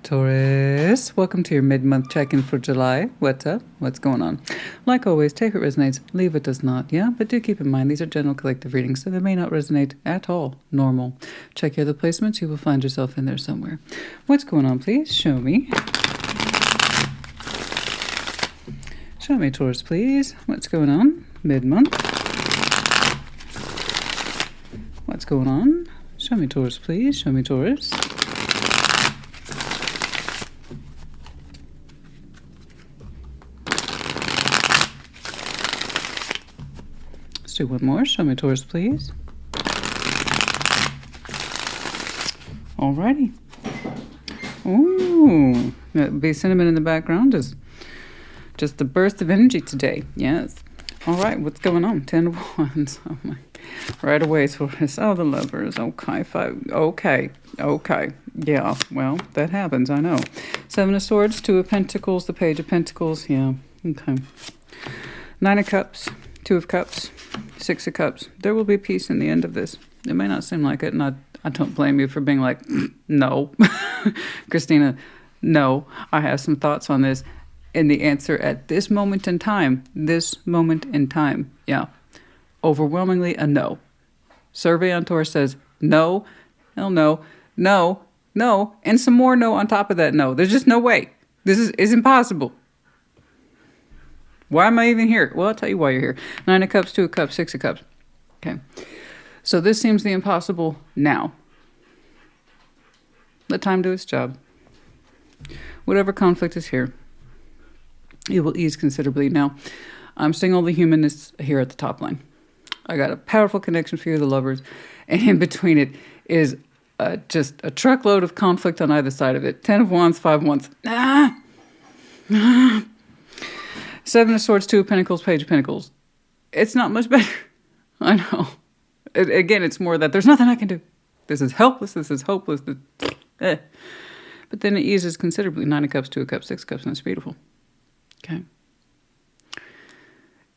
Taurus, welcome to your mid-month check-in for July. What's up? What's going on? Like always, take what resonates, leave what does not, yeah? But do keep in mind, these are general collective readings, so they may not resonate at all. Normal. Check your other placements, you will find yourself in there somewhere. What's going on, please? Show me. Show me, Taurus, please. What's going on? Mid-month. What's going on? Show me, Taurus, please. Show me, Taurus. Let's do one more. Show me, Taurus, please. Alrighty. Ooh, that bee cinnamon in the background is just a burst of energy today. Yes. All right, what's going on? 10 of Wands. Oh my. Right away, Taurus. Oh, the Lovers. Okay, 5. Okay. Yeah, well, that happens, I know. 7 of Swords, 2 of Pentacles, the Page of Pentacles. Yeah, okay. 9 of Cups, 2 of Cups, 6 of Cups. There will be peace in the end of this. It may not seem like it, and I don't blame you for being like, no. Christina, no. I have some thoughts on this. And the answer at this moment in time, yeah, overwhelmingly a no. Survey on Taurus says no, hell no, no, no, and some more no on top of that no. There's just no way. This is impossible. Why am I even here? Well, I'll tell you why you're here. 9 of Cups, 2 of Cups, 6 of Cups. Okay. So this seems the impossible now. Let time do its job. Whatever conflict is here, it will ease considerably. Now, I'm seeing all the humanness here at the top line. I got a powerful connection for you, the Lovers, and in between it is just a truckload of conflict on either side of it. 10 of Wands, 5 of Wands. 7 of Swords, 2 of Pentacles, Page of Pentacles. It's not much better. I know. Again, it's more that there's nothing I can do. This is helpless. This is hopeless. But then it eases considerably. 9 of Cups, 2 of Cups, 6 of Cups, and it's beautiful. Okay.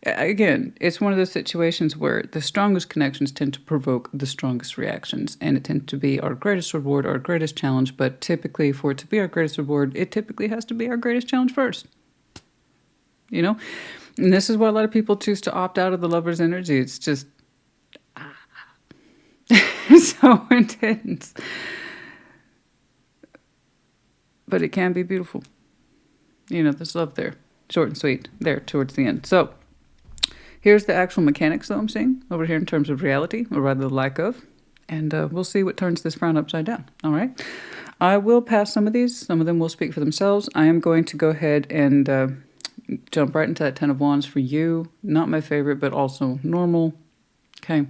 Again, it's one of those situations where the strongest connections tend to provoke the strongest reactions, and it tends to be our greatest reward, our greatest challenge, but typically for it to be our greatest reward, it typically has to be our greatest challenge first. You know? And this is why a lot of people choose to opt out of the Lover's energy. It's just so intense. But it can be beautiful. You know, there's love there. Short and sweet there towards the end. So here's the actual mechanics that I'm seeing over here in terms of reality, or rather the lack of. And we'll see what turns this frown upside down. All right. I will pass some of these. Some of them will speak for themselves. I am going to go ahead and jump right into that 10 of Wands for you. Not my favorite, but also normal. Okay.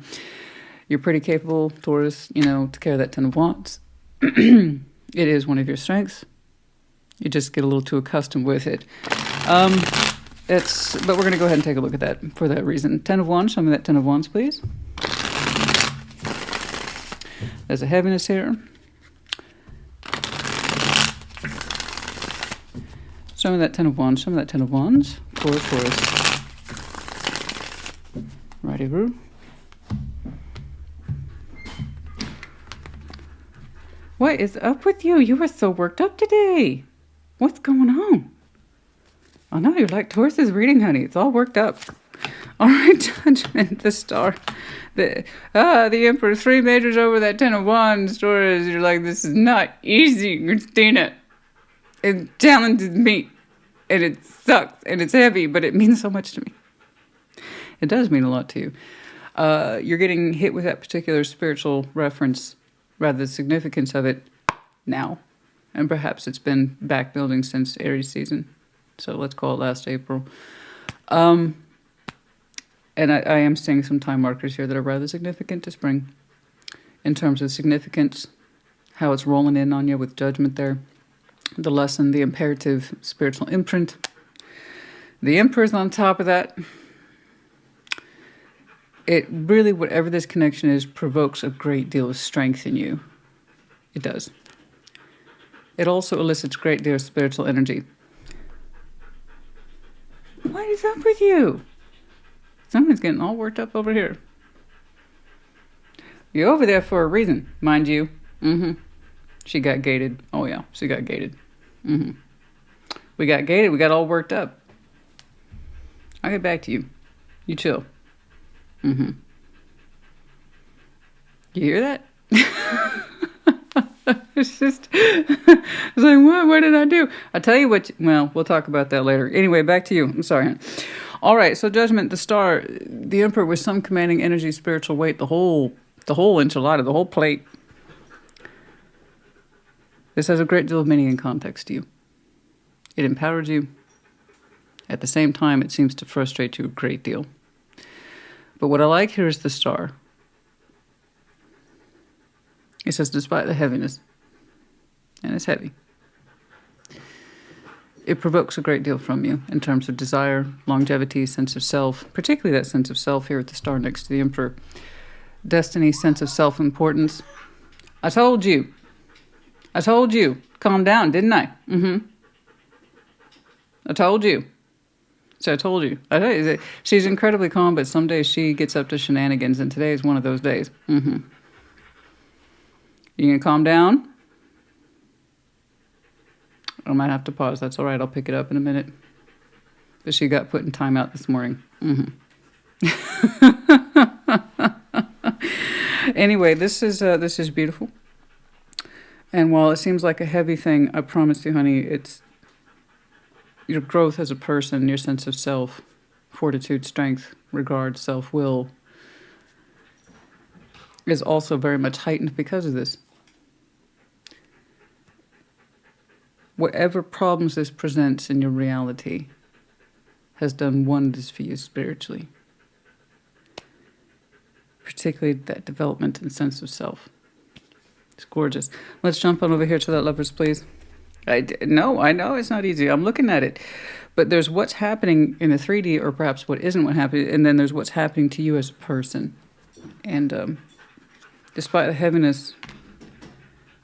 You're pretty capable, Taurus, you know, to carry that 10 of Wands. It is one of your strengths. You just get a little too accustomed with it. But we're going to go ahead and take a look at that for that reason. 10 of Wands, show me that 10 of Wands, please. There's a heaviness here. Show me that 10 of Wands, show me that 10 of Wands for Taurus. Righty-roo. What is up with you? You are so worked up today. What's going on? I know you're like Taurus's reading, honey. It's all worked up. All right, Judgment, the Star, the Emperor, 3 majors over that 10 of Wands, Taurus. You're like, this is not easy, Christina. It challenges me, and it sucks, and it's heavy, but it means so much to me. It does mean a lot to you. You're getting hit with that particular spiritual reference, rather the significance of it now. And perhaps it's been back building since Aries season. So let's call it last April. And I am seeing some time markers here that are rather significant to spring. In terms of significance, how it's rolling in on you with Judgment there. The lesson, the imperative, spiritual imprint. The Emperor's on top of that. It really, whatever this connection is, provokes a great deal of strength in you. It does. It also elicits a great deal of spiritual energy. What is up with you? Someone's getting all worked up over here. You're over there for a reason, mind you. She got gated. Oh yeah, she got gated. We got gated. We got all worked up. I'll get back to you. You chill. You hear that? It's just, it's like, what did I do? I tell you what, well, we'll talk about that later. Anyway, back to you. I'm sorry. All right, so Judgment, the star, the Emperor with some commanding energy, spiritual weight, the whole enchilada, the whole plate. This has a great deal of meaning and context to you. It empowers you. At the same time, it seems to frustrate you a great deal. But what I like here is the star. It says, despite the heaviness, and it's heavy, it provokes a great deal from you in terms of desire, longevity, sense of self, particularly that sense of self here with the star next to the Emperor. Destiny, sense of self-importance. I told you. Calm down, didn't I? I told you. So I told you. I tell you that she's incredibly calm, but some days she gets up to shenanigans, and today is one of those days. You gonna calm down? I might have to pause. That's all right. I'll pick it up in a minute. But she got put in timeout this morning. Anyway, this is beautiful. And while it seems like a heavy thing, I promise you, honey, it's your growth as a person, your sense of self, fortitude, strength, regard, self-will is also very much heightened because of this. Whatever problems this presents in your reality has done wonders for you spiritually. Particularly that development and sense of self. It's gorgeous. Let's jump on over here to that Lovers, please. I know it's not easy. I'm looking at it. But there's what's happening in the 3D, or perhaps what isn't what happening, and then there's what's happening to you as a person. And despite the heaviness,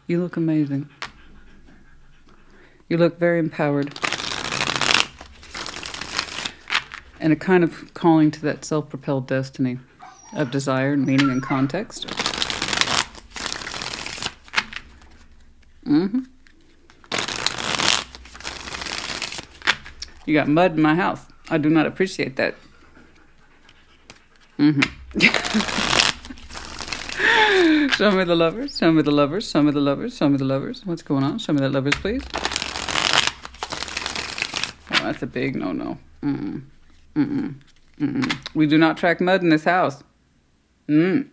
you look amazing. You look very empowered. And a kind of calling to that self-propelled destiny of desire, meaning, and context. You got mud in my house. I do not appreciate that. Show me the lovers. Show me the lovers. Show me the lovers. Show me the lovers. What's going on? Show me that lovers, please. Oh, that's a big no-no. We do not track mud in this house. Show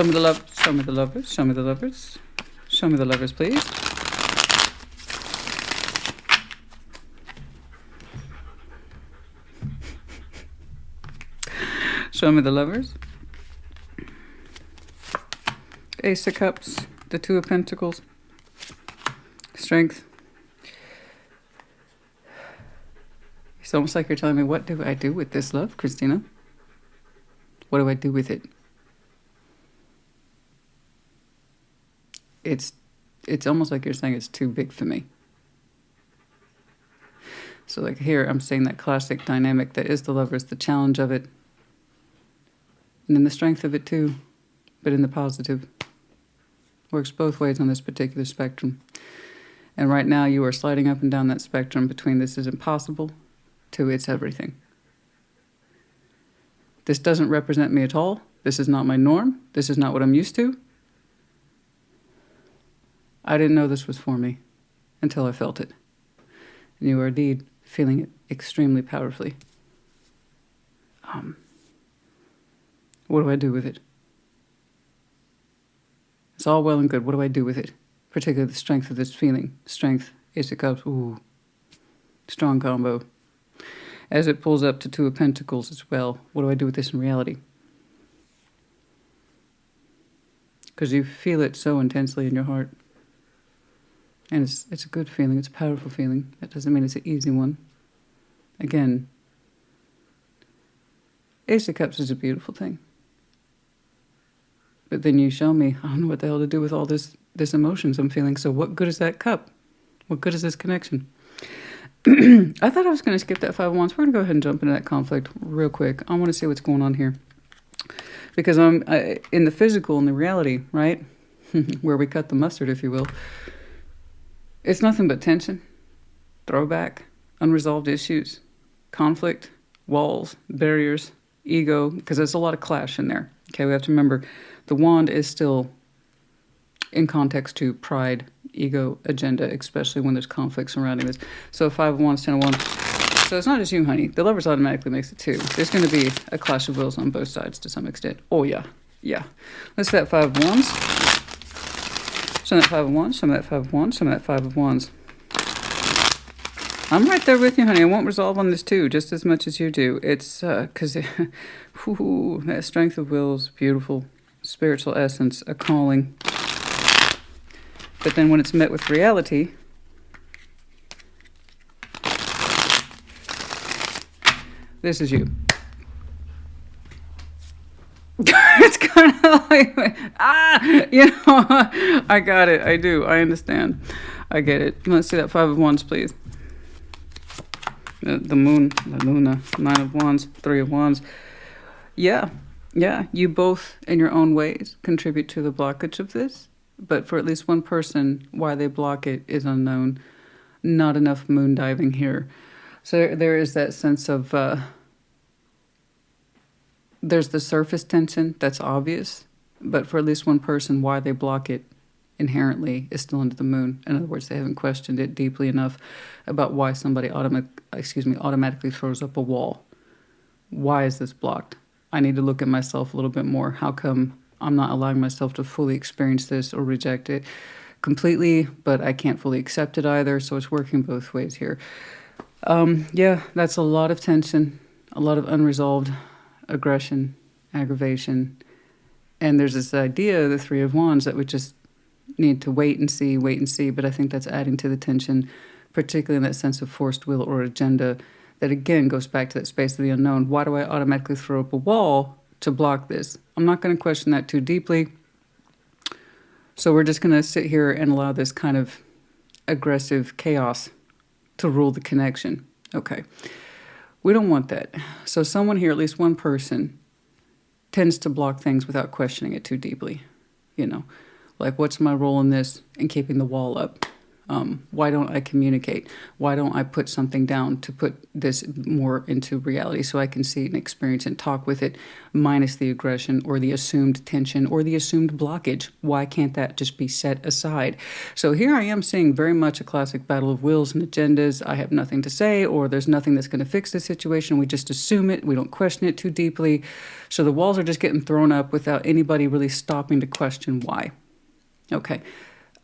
me the love. Show me the lovers. Show me the lovers. Show me the lovers, please. Show me the lovers. Ace of Cups, the Two of Pentacles, Strength. It's almost like you're telling me, what do I do with this love, Christina? What do I do with it? It's almost like you're saying it's too big for me. So like here, I'm saying that classic dynamic that is the lovers, the challenge of it, and then the strength of it too, but in the positive. Works both ways on this particular spectrum. And right now you are sliding up and down that spectrum between this is impossible to it's everything. This doesn't represent me at all. This is not my norm. This is not what I'm used to. I didn't know this was for me until I felt it. And you are indeed feeling it extremely powerfully. What do I do with it? It's all well and good. What do I do with it? Particularly the strength of this feeling. Strength, Ace of Cups, ooh. Strong combo. As it pulls up to Two of Pentacles as well. What do I do with this in reality? Because you feel it so intensely in your heart. And it's a good feeling. It's a powerful feeling. That doesn't mean it's an easy one. Again, Ace of Cups is a beautiful thing. But then you show me, I don't know what the hell to do with all this emotions I'm feeling. So what good is that cup? What good is this connection? I thought I was going to skip that 5 of Wands. We're going to go ahead and jump into that conflict real quick. I want to see what's going on here. Because I'm in the physical, in the reality, right? Where we cut the mustard, if you will. It's nothing but tension, throwback, unresolved issues, conflict, walls, barriers, ego, because there's a lot of clash in there. Okay, we have to remember the wand is still in context to pride, ego, agenda, especially when there's conflict surrounding this. So 5 of Wands, 10 of Wands. So it's not just you, honey. The Lovers automatically makes it too. There's going to be a clash of wills on both sides to some extent. Oh, yeah. Yeah. Let's see that 5 of Wands. Some of that 5 of Wands, some of that 5 of Wands, some of that 5 of Wands. I'm right there with you, honey. I won't resolve on this too, just as much as you do. It's because that strength of will is beautiful. Spiritual essence, a calling. But then when it's met with reality, this is you. It's kind of like, I got it. I do. I understand. I get it. Let's see that 5 of Wands, please. The moon, the Luna, 9 of Wands, 3 of Wands. Yeah. You both, in your own ways, contribute to the blockage of this. But for at least one person, why they block it is unknown. Not enough moon diving here. So there is that sense of, there's the surface tension that's obvious. But for at least one person, why they block it inherently is still under the moon. In other words, they haven't questioned it deeply enough about why somebody automatically throws up a wall. Why is this blocked? I need to look at myself a little bit more. How come I'm not allowing myself to fully experience this or reject it completely, but I can't fully accept it either, so it's working both ways here. Yeah, that's a lot of tension, a lot of unresolved aggression, aggravation, and there's this idea, the 3 of Wands, that we just need to wait and see, but I think that's adding to the tension, particularly in that sense of forced will or agenda, that again goes back to that space of the unknown. Why do I automatically throw up a wall to block this? I'm not going to question that too deeply. So we're just going to sit here and allow this kind of aggressive chaos to rule the connection. Okay. We don't want that. So someone here, at least one person, tends to block things without questioning it too deeply. Like, what's my role in this in keeping the wall up? Why don't I communicate? Why don't I put something down to put this more into reality so I can see it and experience and talk with it, minus the aggression or the assumed tension or the assumed blockage? Why can't that just be set aside? So here I am seeing very much a classic battle of wills and agendas. I have nothing to say, or there's nothing that's going to fix the situation. We just assume it. We don't question it too deeply. So the walls are just getting thrown up without anybody really stopping to question why. Okay.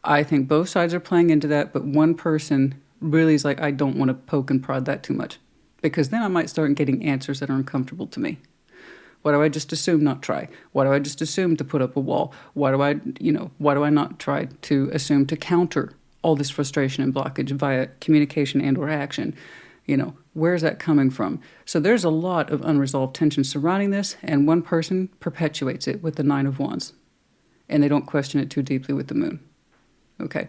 I think both sides are playing into that, but one person really is like, I don't want to poke and prod that too much, because then I might start getting answers that are uncomfortable to me. Why do I just assume not try? Why do I just assume to put up a wall? Why do I not try to assume to counter all this frustration and blockage via communication and or action? Where's that coming from? So there's a lot of unresolved tension surrounding this, and one person perpetuates it with the 9 of Wands, and they don't question it too deeply with the moon. Okay,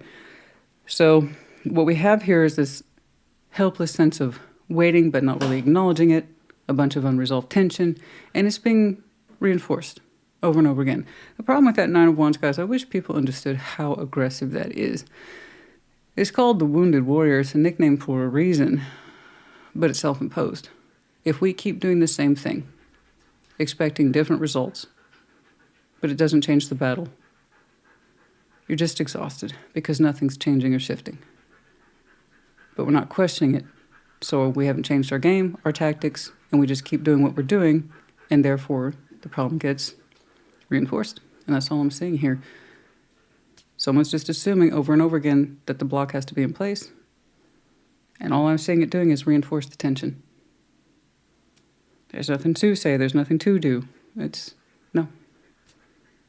so what we have here is this helpless sense of waiting but not really acknowledging it, a bunch of unresolved tension, and it's being reinforced over and over again. The problem with that 9 of Wands, guys, I wish people understood how aggressive that is. It's called the Wounded Warrior. It's a nickname for a reason, but it's self-imposed. If we keep doing the same thing, expecting different results, but it doesn't change the battle, you're just exhausted because nothing's changing or shifting. But we're not questioning it, so we haven't changed our game, our tactics, and we just keep doing what we're doing, and therefore the problem gets reinforced. And that's all I'm seeing here. Someone's just assuming over and over again that the block has to be in place, and all I'm seeing it doing is reinforce the tension. There's nothing to say, there's nothing to do. No.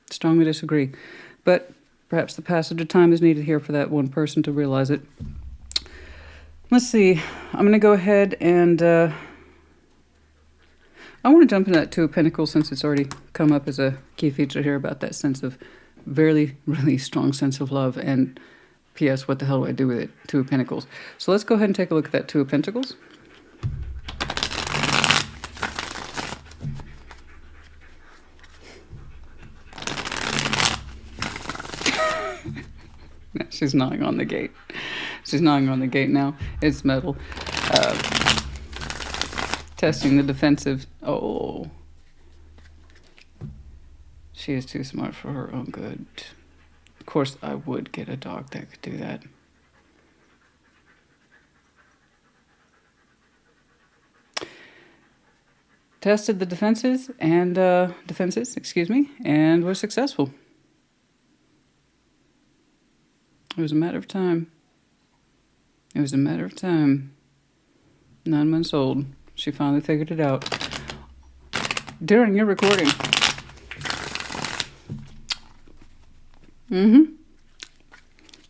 Strongly disagree. But perhaps the passage of time is needed here for that one person to realize it. Let's see. I'm going to go ahead and I want to jump into that 2 of Pentacles, since it's already come up as a key feature here about that sense of really, really strong sense of love. And P.S., what the hell do I do with it? 2 of Pentacles. So let's go ahead and take a look at that 2 of Pentacles. She's gnawing on the gate. She's knocking on the gate now. It's metal. Testing the defensive. Oh. She is too smart for her own good. Of course, I would get a dog that could do that. Tested the defenses, and was successful. It was a matter of time. 9 months old. She finally figured it out. During your recording.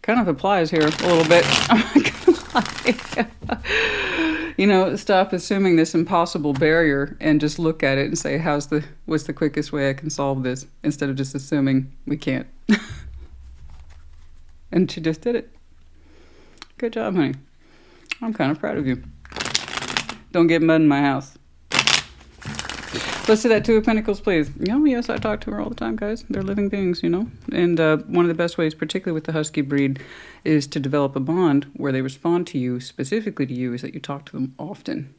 Kind of applies here a little bit. I'm not gonna lie. You know, stop assuming this impossible barrier and just look at it and say, what's the quickest way I can solve this? Instead of just assuming we can't. And she just did it. Good job, honey. I'm kind of proud of you. Don't get mud in my house. Let's see that Two of Pentacles, please. Oh, yes, I talk to her all the time, guys. They're living beings, you know. And one of the best ways, particularly with the husky breed, is to develop a bond where they respond to you, specifically to you, is that you talk to them often.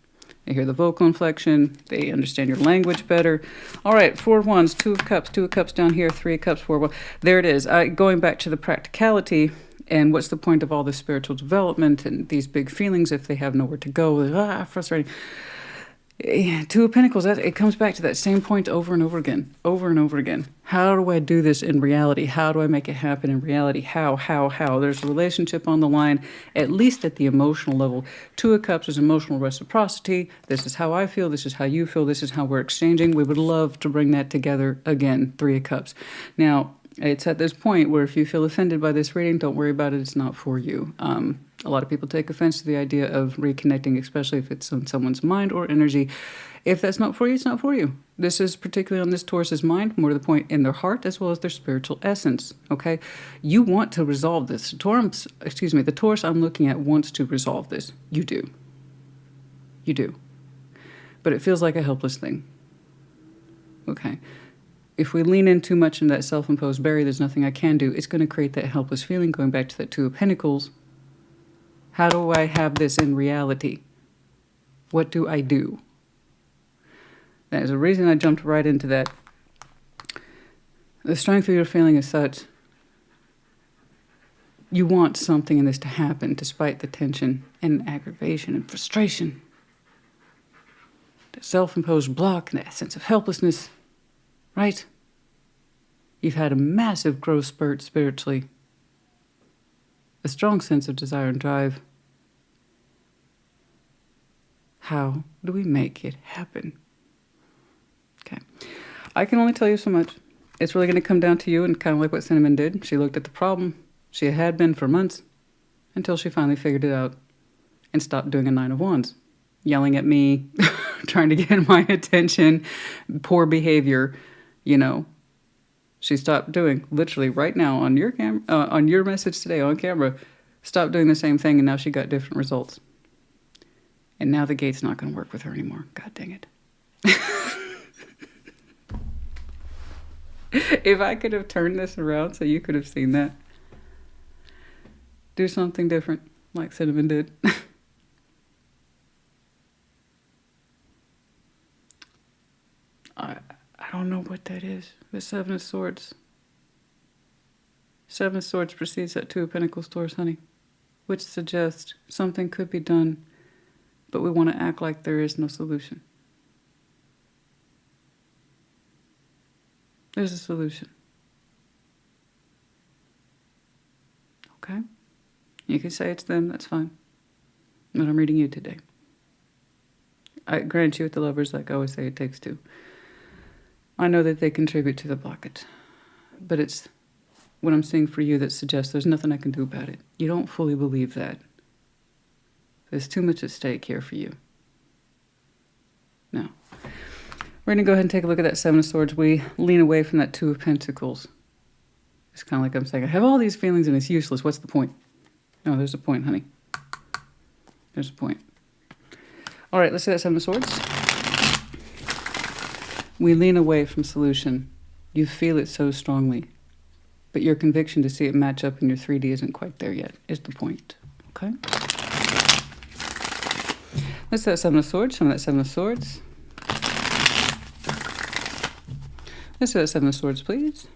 They hear the vocal inflection. They understand your language better. All right, 4 of Wands, 2 of Cups, 2 of Cups down here, 3 of Cups, 4 of Wands. There it is. Going back to the practicality, and what's the point of all this spiritual development and these big feelings if they have nowhere to go? Frustrating. 2 of Pentacles, it comes back to that same point over and over again. How do I do this in reality? How do I make it happen in reality? How? There's a relationship on the line, at least at the emotional level. 2 of Cups is emotional reciprocity. This is how I feel. This is how you feel. This is how we're exchanging. We would love to bring that together again. 3 of Cups. Now, it's at this point where if you feel offended by this reading, don't worry about it. It's not for you. A lot of people take offense to the idea of reconnecting, especially if it's on someone's mind or energy. If that's not for you, it's not for you. This is particularly on this Taurus's mind, more to the point in their heart as well as their spiritual essence, okay? You want to resolve this. The Taurus I'm looking at wants to resolve this. You do. You do. But it feels like a helpless thing, okay? If we lean in too much into that self-imposed barrier, there's nothing I can do, it's going to create that helpless feeling, going back to that 2 of Pentacles. How do I have this in reality? What do I do? There's a reason I jumped right into that. The strength of your feeling is such. You want something in this to happen despite the tension and aggravation and frustration. The self-imposed block and that sense of helplessness, right? You've had a massive growth spurt spiritually. A strong sense of desire and drive. How do we make it happen? Okay. I can only tell you so much. It's really going to come down to you, and kind of like what Cinnamon did. She looked at the problem. She had been for months until she finally figured it out and stopped doing a 9 of Wands. Yelling at me, trying to get my attention, poor behavior, you know. She stopped doing, literally right now on your on your message today on camera, stopped doing the same thing, and now she got different results. And now the gate's not going to work with her anymore. God dang it. If I could have turned this around so you could have seen that. Do something different, like Cinnamon did. I don't know what that is. The 7 of Swords. 7 of Swords precedes that 2 of Pentacles, Taurus, honey. Which suggests something could be done, but we want to act like there is no solution. There's a solution. Okay? You can say it's them, that's fine. But I'm reading you today. I grant you with the Lovers, like I always say, it takes 2. I know that they contribute to the blockage, but it's what I'm seeing for you that suggests there's nothing I can do about it. You don't fully believe that. There's too much at stake here for you. Now, we're going to go ahead and take a look at that 7 of Swords. We lean away from that 2 of Pentacles. It's kind of like I'm saying, I have all these feelings and it's useless. What's the point? No, there's a point, honey. There's a point. All right, let's see that 7 of Swords. We lean away from solution. You feel it so strongly. But your conviction to see it match up in your 3D isn't quite there yet, is the point. Okay. Let's do that Seven of Swords. Show me that Seven of Swords. Let's do that Seven of Swords, please.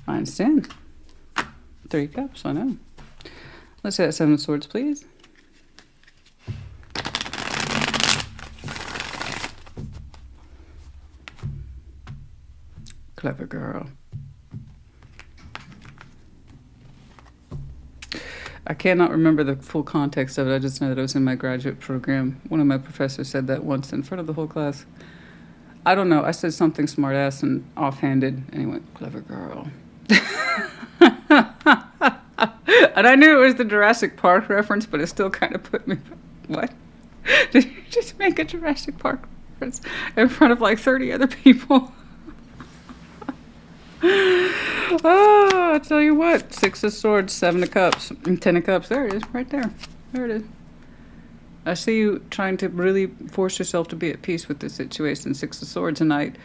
I understand. Three of Cups, I know. Let's do that Seven of Swords, please. Clever girl. I cannot remember the full context of it. I just know that it was in my graduate program. One of my professors said that once in front of the whole class. I don't know. I said something smart-ass and offhanded, and he went, clever girl. And I knew it was the Jurassic Park reference, but it still kind of put me, what? Did you just make a Jurassic Park reference in front of like 30 other people? Oh, I tell you what. Six of Swords, Seven of Cups, and Ten of Cups. There it is, right there. There it is. I see you trying to really force yourself to be at peace with this situation. Six of Swords tonight.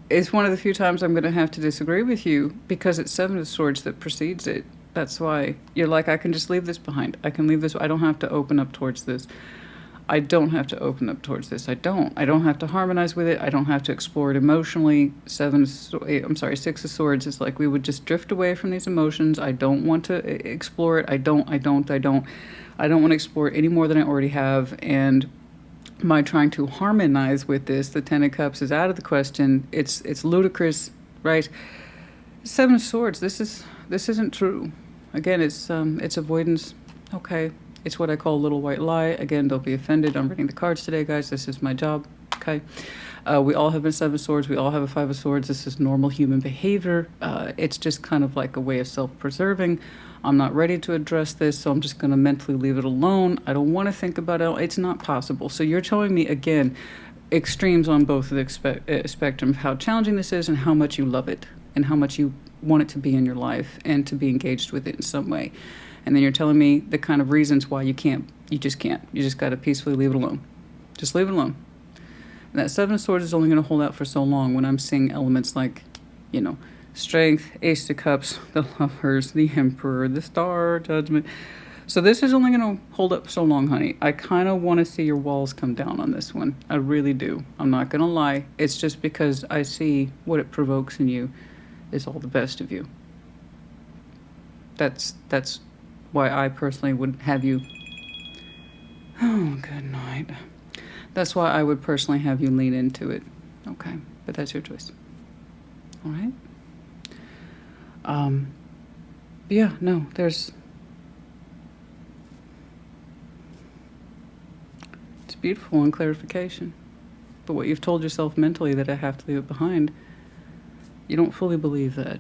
It's one of the few times I'm going to have to disagree with you because it's Seven of Swords that precedes it. That's why you're like, I can just leave this behind. I can leave this. I don't have to open up towards this. I don't have to open up towards this. I don't have to harmonize with it. I don't have to explore it emotionally. Six of Swords is like we would just drift away from these emotions. I don't want to explore it. I don't want to explore it any more than I already have. And my trying to harmonize with this, the Ten of Cups is out of the question. It's ludicrous, right? Seven of Swords. This isn't true. Again, it's avoidance. Okay. It's what I call a little white lie. Again, don't be offended. I'm reading the cards today, guys. This is my job. Okay. We all have a Seven of Swords. We all have a Five of Swords. This is normal human behavior. It's just kind of like a way of self-preserving. I'm not ready to address this, so I'm just going to mentally leave it alone. I don't want to think about it. It's not possible. So you're showing me, again, extremes on both of the spectrum of how challenging this is and how much you love it and how much you want it to be in your life and to be engaged with it in some way. And then you're telling me the kind of reasons why you just can't. You just got to peacefully leave it alone. Just leave it alone. And that Seven of Swords is only going to hold out for so long when I'm seeing elements like, Strength, Ace of Cups, the Lovers, the Emperor, the Star, Judgment. So this is only going to hold up so long, honey. I kind of want to see your walls come down on this one. I really do. I'm not going to lie. It's just because I see what it provokes in you is all the best of you. That's why I personally would have you... Oh, good night. That's why I would personally have you lean into it. Okay, but that's your choice. All right? Yeah, no, there's... It's beautiful in clarification. But what you've told yourself mentally that I have to leave it behind, you don't fully believe that.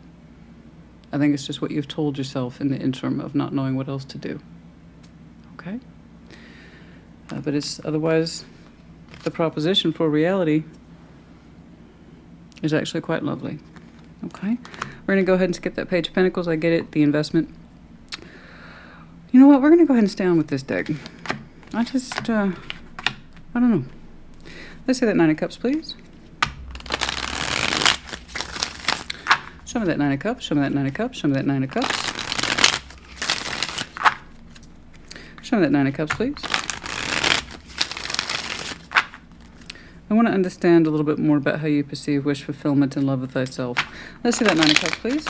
I think it's just what you've told yourself in the interim of not knowing what else to do. Okay? But it's otherwise, the proposition for reality is actually quite lovely. Okay? We're going to go ahead and skip that Page of Pentacles. I get it, the investment. You know what? We're going to go ahead and stay on with this deck. I don't know. Let's say that Nine of Cups, please. Show me that Nine of Cups. Show me that Nine of Cups. Show me that Nine of Cups. Show me that Nine of Cups, please. I want to understand a little bit more about how you perceive wish fulfillment and love of thyself. Let's see that Nine of Cups, please.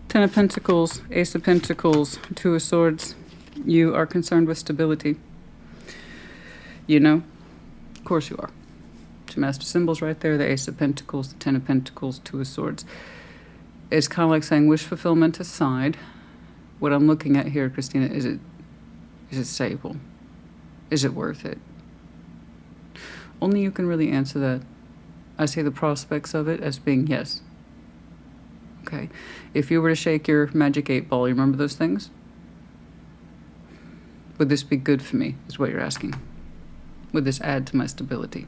Ten of Pentacles, Ace of Pentacles, Two of Swords. You are concerned with stability. Of course you are. Two master symbols right there, the Ace of Pentacles, the Ten of Pentacles, Two of Swords. It's kind of like saying wish fulfillment aside. What I'm looking at here, Christina, is it stable? Is it worth it? Only you can really answer that. I see the prospects of it as being yes. Okay. If you were to shake your magic 8 ball, you remember those things? Would this be good for me, is what you're asking. Would this add to my stability?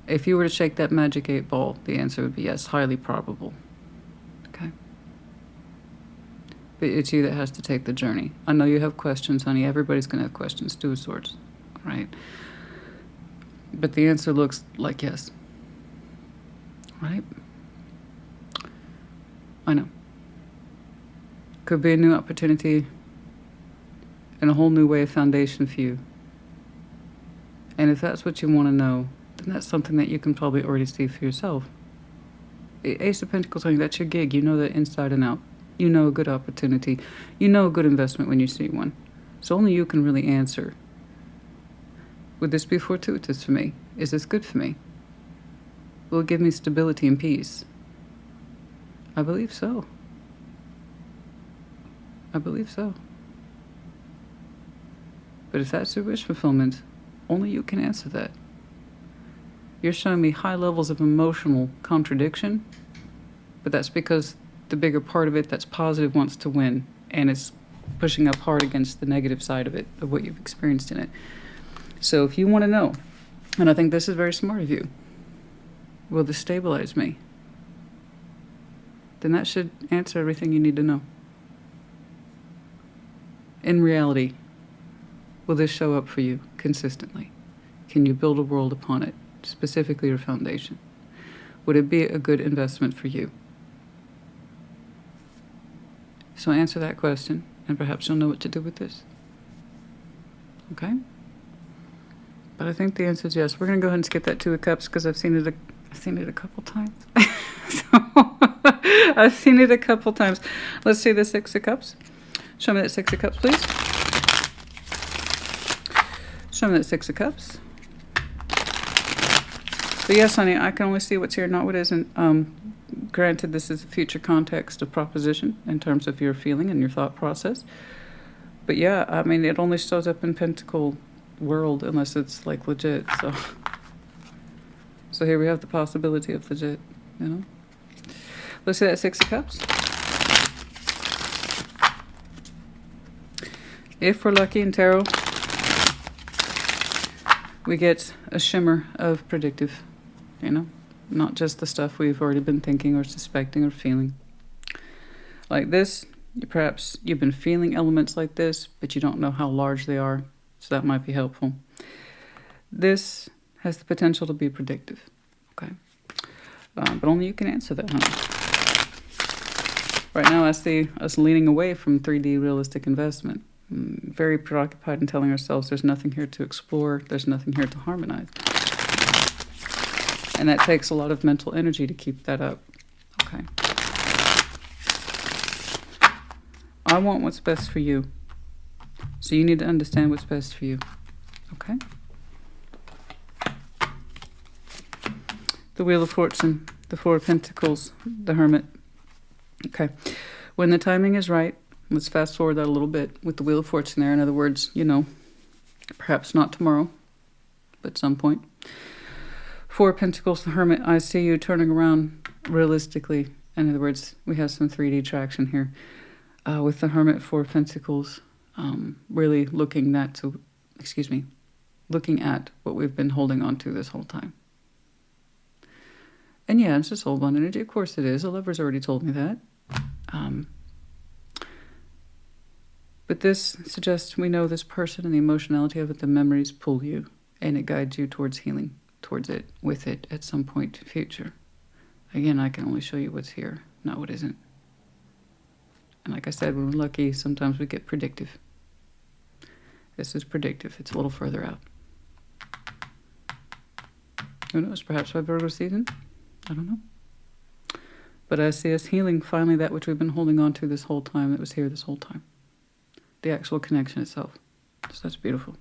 If you were to shake that magic 8 ball, the answer would be yes, highly probable. Okay. But it's you that has to take the journey. I know you have questions, honey. Everybody's going to have questions. Two of Swords, right? But the answer looks like yes. Right? I know. Could be a new opportunity and a whole new way of foundation for you. And if that's what you want to know, then that's something that you can probably already see for yourself. Ace of Pentacles, honey, that's your gig. You know that inside and out. You know a good opportunity. You know a good investment when you see one. So only you can really answer. Would this be fortuitous for me? Is this good for me? Will it give me stability and peace? I believe so. I believe so. But if that's your wish fulfillment, only you can answer that. You're showing me high levels of emotional contradiction, but that's because the bigger part of it that's positive wants to win, and it's pushing up hard against the negative side of it, of what you've experienced in it. So if you want to know, and I think this is very smart of you, will this stabilize me? Then that should answer everything you need to know. In reality, will this show up for you consistently? Can you build a world upon it, specifically your foundation? Would it be a good investment for you? So answer that question, and perhaps you'll know what to do with this. Okay? But I think the answer is yes. We're going to go ahead and skip that Two of Cups because I've seen it a couple times. I've seen it a couple times. Let's see the Six of Cups. Show me that Six of Cups, please. Show me that Six of Cups. But yes, honey, I can only see what's here, not what isn't. Granted, this is a future context of proposition in terms of your feeling and your thought process. But yeah, I mean, it only shows up in Pentacle world unless it's like legit. So here we have the possibility of legit, you know. Let's see that Six of Cups. If we're lucky in tarot, we get a shimmer of predictive, you know. Not just the stuff we've already been thinking or suspecting or feeling. Like this, perhaps you've been feeling elements like this, but you don't know how large they are, so that might be helpful. This has the potential to be predictive, okay? But only you can answer that, honey. Right now, I see us leaning away from 3D realistic investment. Very preoccupied in telling ourselves there's nothing here to explore, there's nothing here to harmonize. And that takes a lot of mental energy to keep that up. Okay. I want what's best for you. So you need to understand what's best for you. Okay? The Wheel of Fortune, the Four of Pentacles, the Hermit. Okay. When the timing is right, let's fast forward that a little bit with the Wheel of Fortune there. In other words, you know, perhaps not tomorrow, but some point. Four of Pentacles, the Hermit, I see you turning around realistically. In other words, we have some 3D traction here. With the Hermit, Four of Pentacles, really looking at what we've been holding on to this whole time. And yeah, it's just soul-bound energy. Of course it is. The Lover's already told me that. But this suggests we know this person and the emotionality of it, the memories pull you, and it guides you towards healing, towards it, with it, at some point in the future. Again, I can only show you what's here, not what isn't. And like I said, when we're lucky, sometimes we get predictive. This is predictive. It's a little further out. Who knows? Perhaps by Virgo season? I don't know. But I see us healing finally that which we've been holding on to this whole time, that was here this whole time. The actual connection itself. So that's beautiful.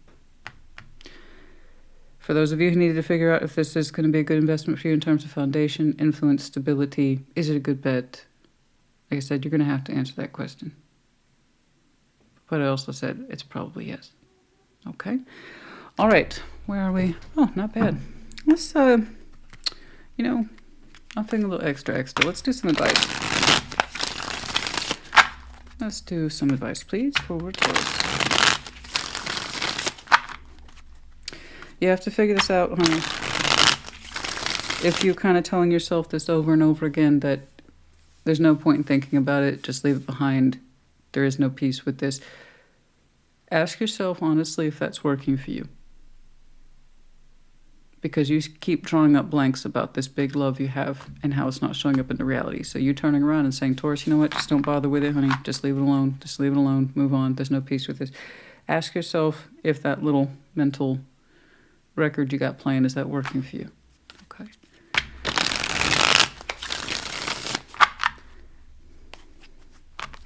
For those of you who needed to figure out if this is going to be a good investment for you in terms of foundation, influence, stability, is it a good bet? Like I said, you're going to have to answer that question. But I also said it's probably yes. Okay. All right. Where are we? Oh, not bad. Let's, I'm feeling a little extra. Let's do some advice. Let's do some advice, please, for Taurus. You have to figure this out, honey. If you're kind of telling yourself this over and over again, that there's no point in thinking about it, just leave it behind, There is no peace with this. Ask yourself honestly if that's working for you. Because you keep drawing up blanks about this big love you have and how it's not showing up in the reality. So you turning around and saying, Taurus, you know what? Just don't bother with it, honey. Just leave it alone. Just leave it alone. Move on. There's no peace with this. Ask yourself if that little mental record you got playing, is that working for you? Okay.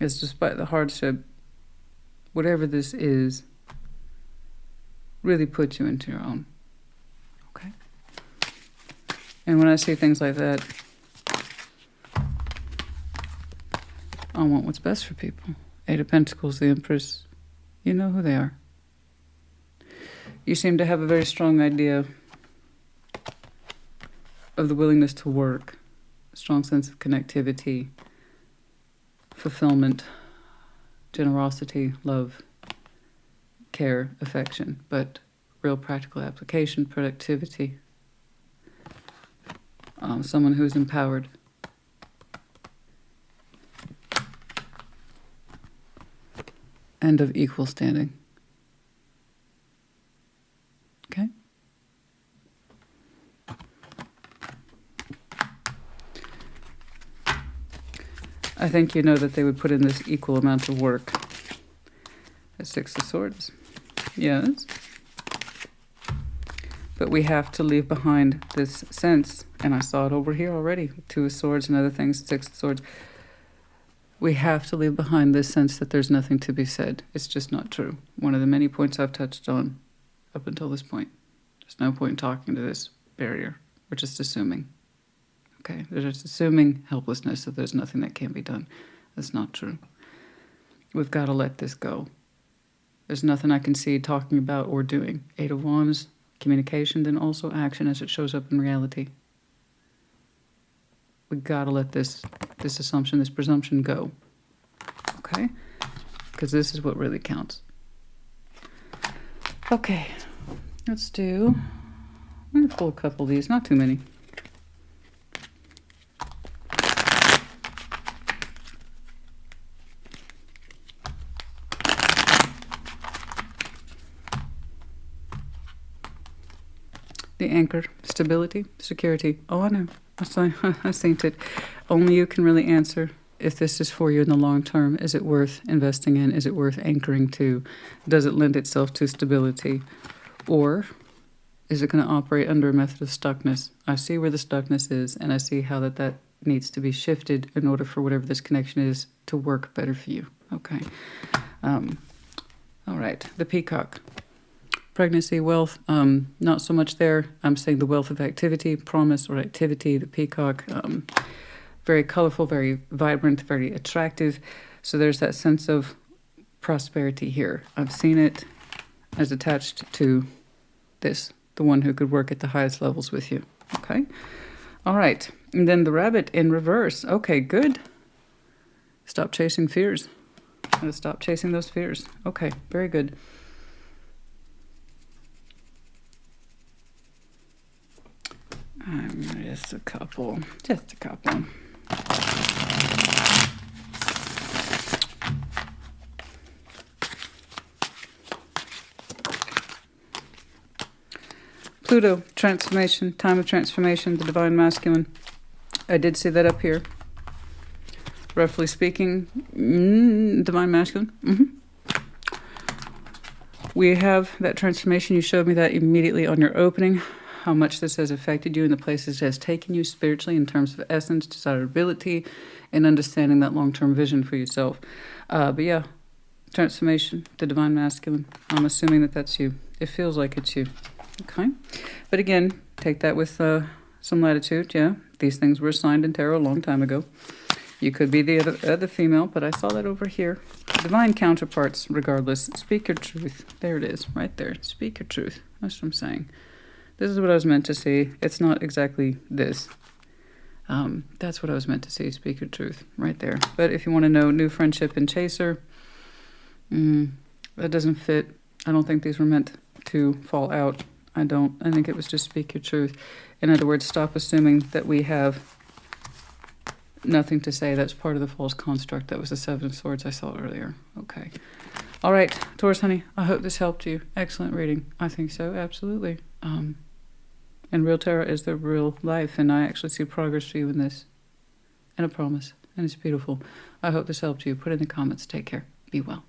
It's despite the hardship, whatever this is, really puts you into your own. Okay? And when I say things like that, I want what's best for people. Eight of Pentacles, the Empress, you know who they are. You seem to have a very strong idea of the willingness to work, a strong sense of connectivity, fulfillment, generosity, love, care, affection, but real practical application, productivity. Someone who's empowered. And of equal standing. Okay? I think you know that they would put in this equal amount of work. The Six of Swords. Yes. But we have to leave behind this sense, and I saw it over here already, Two of Swords and other things, Six of Swords. We have to leave behind this sense that there's nothing to be said. It's just not true. One of the many points I've touched on up until this point. There's no point in talking to this barrier. We're just assuming. Okay? They're just assuming helplessness, that there's nothing that can be done. That's not true. We've got to let this go. There's nothing I can see talking about or doing. Eight of Wands, communication, then also action as it shows up in reality. We gotta let this assumption, this presumption go. Okay? Because this is what really counts. Okay. Let's do... I'm gonna pull a couple of these, not too many. The anchor, stability, security. Oh, I know. I seen it. Only you can really answer if this is for you in the long term. Is it worth investing in? Is it worth anchoring to? Does it lend itself to stability? Or is it going to operate under a method of stuckness? I see where the stuckness is, and I see how that needs to be shifted in order for whatever this connection is to work better for you. Okay. All right. The Peacock. Pregnancy, wealth, not so much there. I'm saying the wealth of activity, promise or activity, the Peacock, very colorful, very vibrant, very attractive. So there's that sense of prosperity here. I've seen it as attached to this, the one who could work at the highest levels with you. Okay? All right. And then the Rabbit in reverse. Okay, good. Stop chasing fears. Stop chasing those fears. Okay, very good. Just a couple. Pluto, transformation, time of transformation, the divine masculine. I did see that up here. Roughly speaking, divine masculine. We have that transformation. You showed me that immediately on your opening. How much this has affected you and the places it has taken you spiritually in terms of essence, desirability, and understanding that long-term vision for yourself. But yeah, transformation, the divine masculine. I'm assuming that that's you. It feels like it's you. Okay? But again, take that with some latitude. Yeah, these things were assigned in tarot a long time ago. You could be the other female, but I saw that over here. Divine counterparts, regardless. Speak your truth. There it is, right there. Speak your truth. That's what I'm saying. This is what I was meant to see. It's not exactly this. That's what I was meant to see. Speak your truth. Right there. But if you want to know new friendship and chaser, that doesn't fit. I don't think these were meant to fall out. I don't. I think it was just speak your truth. In other words, stop assuming that we have Nothing to say. That's part of the false construct. That was the Seven of Swords I saw earlier. Okay. All right, Taurus, honey. I hope this helped you. Excellent reading. I think so. Absolutely. And real tarot is the real life, and I actually see progress for you in this. And a promise. And it's beautiful. I hope this helped you. Put it in the comments. Take care. Be well.